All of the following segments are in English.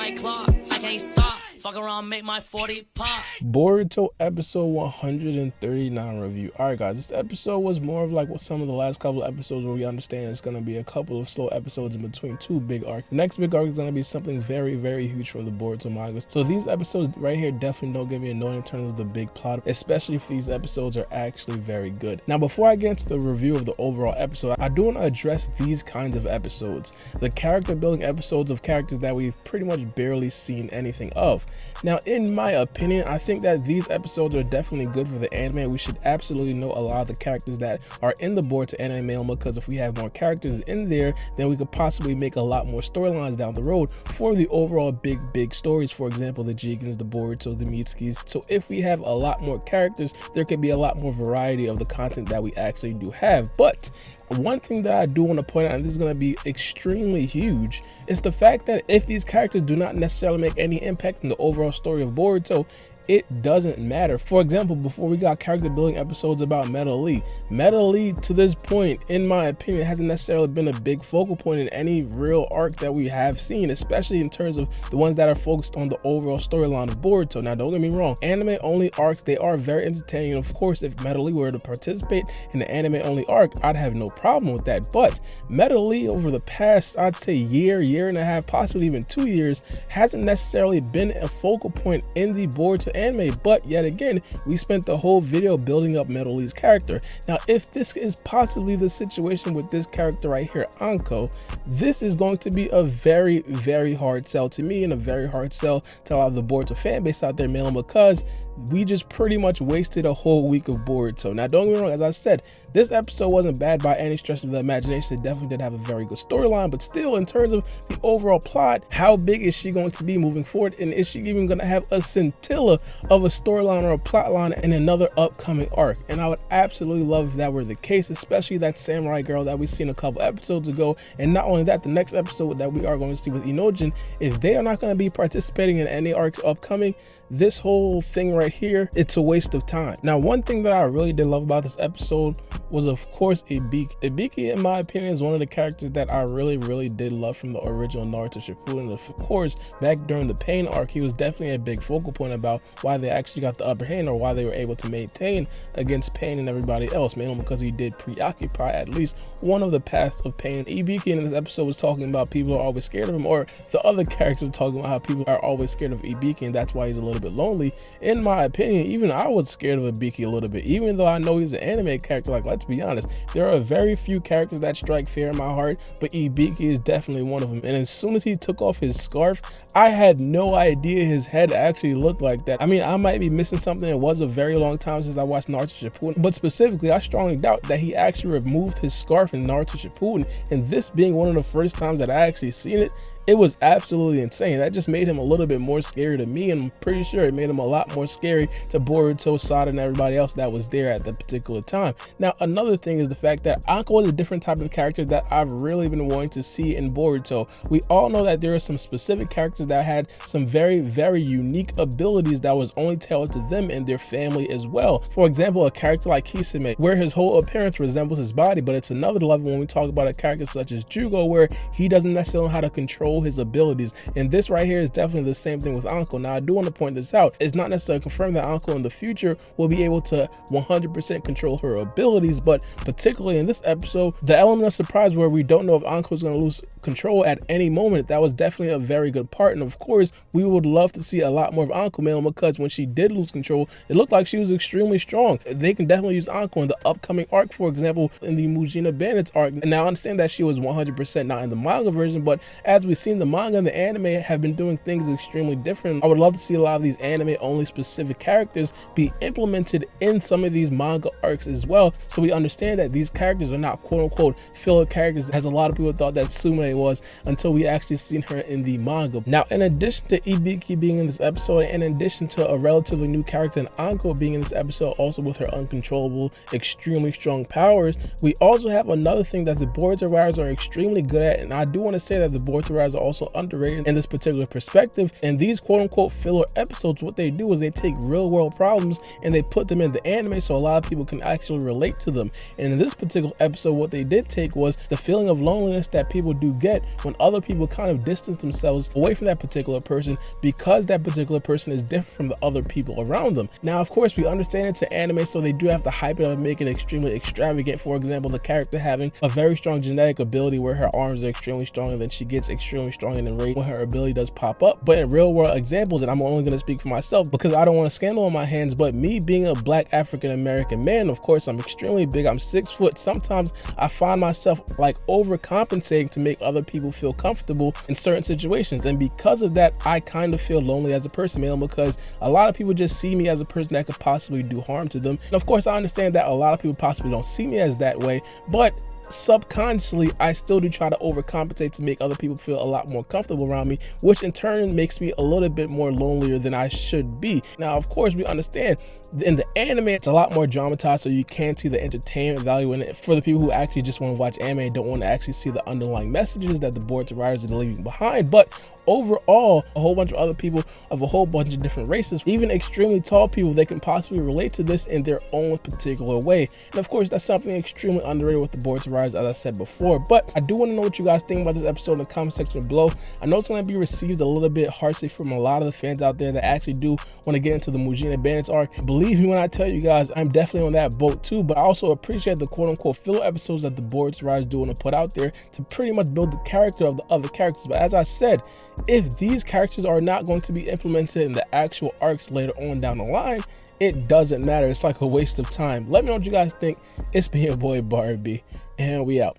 like clock. I can't stop. Fuck around, make my 40 pop. Boruto episode 139 review. Alright guys, this episode was more of like what some of the last couple of episodes where we understand it's going to be a couple of slow episodes in between two big arcs. The next big arc is going to be something very, very huge from the Boruto manga. So these episodes right here definitely don't get me annoyed in terms of the big plot, especially if these episodes are actually very good. Now before I get into the review of the overall episode, I do want to address these kinds of episodes. The character building episodes of characters that we've pretty much barely seen anything of. Now, in my opinion, I think that these episodes are definitely good for the anime. We should absolutely know a lot of the characters that are in the Boruto anime, because if we have more characters in there, then we could possibly make a lot more storylines down the road for the overall big stories. For example, the Jigans, the Boruto, the Mitskis. So if we have a lot more characters, there could be a lot more variety of the content that we actually do have. But one thing that I do want to point out, and this is going to be extremely huge, is the fact that if these characters do not necessarily make any impact in the overall story of Boruto, it doesn't matter. For example, before we got character building episodes about Metal Lee to this point, in my opinion, hasn't necessarily been a big focal point in any real arc that we have seen, especially in terms of the ones that are focused on the overall storyline of Boruto. Now don't get me wrong, anime only arcs, they are very entertaining. Of course, if Metal Lee were to participate in the anime only arc, I'd have no problem with that. But Metal Lee over the past, I'd say year and a half, possibly even 2 years, hasn't necessarily been a focal point in the Boruto anime. But yet again, we spent the whole video building up Metal Lee's character. Now if this is possibly the situation with this character right here, Enko, this is going to be a very hard sell to me, and a very hard sell to a lot of the Boruto fan base out there, mainly because we just pretty much wasted a whole week of Boruto. Now don't get me wrong, as I said, this episode wasn't bad by any stretch of the imagination. It definitely did have a very good storyline, but still, in terms of the overall plot, how big is she going to be moving forward, and is she even going to have a scintilla of a storyline or a plot line in another upcoming arc? And I would absolutely love if that were the case, especially that samurai girl that we've seen a couple episodes ago. And not only that, the next episode that we are going to see with Inojin, if they are not going to be participating in any arcs upcoming, this whole thing right here, it's a waste of time. Now one thing that I really did love about this episode was, of course, Ibiki. Ibiki, in my opinion, is one of the characters that I really did love from the original Naruto Shippuden. Of course, back during the Pain arc, he was definitely a big focal point about why they actually got the upper hand, or why they were able to maintain against Pain and everybody else, mainly because he did preoccupy at least one of the paths of Pain. Ibiki in this episode was talking about people are always scared of him, or the other characters were talking about how people are always scared of Ibiki, and that's why he's a little bit lonely. In my opinion, even I was scared of Ibiki a little bit, even though I know he's an anime character. Like, let's be honest, there are very few characters that strike fear in my heart, but Ibiki is definitely one of them. And as soon as he took off his scarf, I had no idea his head actually looked like that. I mean, I might be missing something. It was a very long time since I watched Naruto Shippuden, but specifically, I strongly doubt that he actually removed his scarf in Naruto Shippuden, and this being one of the first times that I actually seen it, it was absolutely insane. That just made him a little bit more scary to me, and I'm pretty sure it made him a lot more scary to Boruto, Sada, and everybody else that was there at the particular time. Now, another thing is the fact that Enko is a different type of character that I've really been wanting to see in Boruto. We all know that there are some specific characters that had some very unique abilities that was only tailored to them and their family as well. For example, a character like Kisame, where his whole appearance resembles his body, but it's another level when we talk about a character such as Jugo, where he doesn't necessarily know how to control his abilities. And this right here is definitely the same thing with Enko. Now I do want to point this out, it's not necessarily confirmed that Enko in the future will be able to 100% control her abilities, but particularly in this episode, the element of surprise where we don't know if Enko is going to lose control at any moment, that was definitely a very good part. And of course, we would love to see a lot more of Enko, because when she did lose control, it looked like she was extremely strong. They can definitely use Enko in the upcoming arc, for example, in the Mujina bandits arc. And now I understand that she was 100% not in the manga version, but as we've seen, the manga and the anime have been doing things extremely different. I would love to see a lot of these anime only specific characters be implemented in some of these manga arcs as well, so we understand that these characters are not quote-unquote filler characters, as a lot of people thought that Sumire was, until we actually seen her in the manga. Now, in addition to Ibiki being in this episode, and in addition to a relatively new character in Enko being in this episode, also with her uncontrollable, extremely strong powers, we also have another thing that the Boruto writers are extremely good at. And I do want to say that the Boruto writers guys are also underrated in this particular perspective. And these quote-unquote filler episodes, what they do is they take real-world problems and they put them in the anime so a lot of people can actually relate to them. And in this particular episode, what they did take was the feeling of loneliness that people do get when other people kind of distance themselves away from that particular person because that particular person is different from the other people around them. Now, of course, we understand it's an anime, so they do have to hype it up and make it extremely extravagant. For example, the character having a very strong genetic ability where her arms are extremely strong and then she gets extremely strong in the rate when her ability does pop up. But in real world examples, and I'm only going to speak for myself because I don't want a scandal on my hands, but me being a black African American man, of course, I'm extremely big. I'm 6 foot. Sometimes I find myself like overcompensating to make other people feel comfortable in certain situations, and because of that, I kind of feel lonely as a person, man, because a lot of people just see me as a person that could possibly do harm to them. And of course, I understand that a lot of people possibly don't see me as that way, but subconsciously I still do try to overcompensate to make other people feel a lot more comfortable around me, which in turn makes me a little bit more lonelier than I should be. Now, of course, we understand in the anime it's a lot more dramatized, so you can see the entertainment value in it for the people who actually just want to watch anime and don't want to actually see the underlying messages that the boards of writers are leaving behind. But overall, a whole bunch of other people of a whole bunch of different races, even extremely tall people, they can possibly relate to this in their own particular way. And of course, that's something extremely underrated with the boards of writers, as I said before. But I do want to know what you guys think about this episode in the comment section below. I know it's going to be received a little bit harshly from a lot of the fans out there that actually do want to get into the Mujina bandits arc. Believe me when I tell you guys, I'm definitely on that boat too, but I also appreciate the quote-unquote filler episodes that the boards of writers do want to put out there to pretty much build the character of the other characters. But as I said, if these characters are not going to be implemented in the actual arcs later on down the line, it doesn't matter. It's like a waste of time. Let me know what you guys think. It's been your boy Baara, and we out.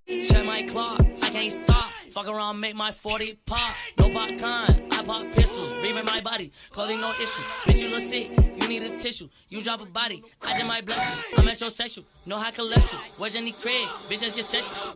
Check my clock, I can't stop. Fuck around, make my 40 pop. No popcorn, I pop pistols. Reaming my body, clothing no issue. Bitch, you look sick, you need a tissue. You drop a body, I just might bless you. I'm metrosexual, no high cholesterol. Where's Jenny Craig? Bitch, just get sexual.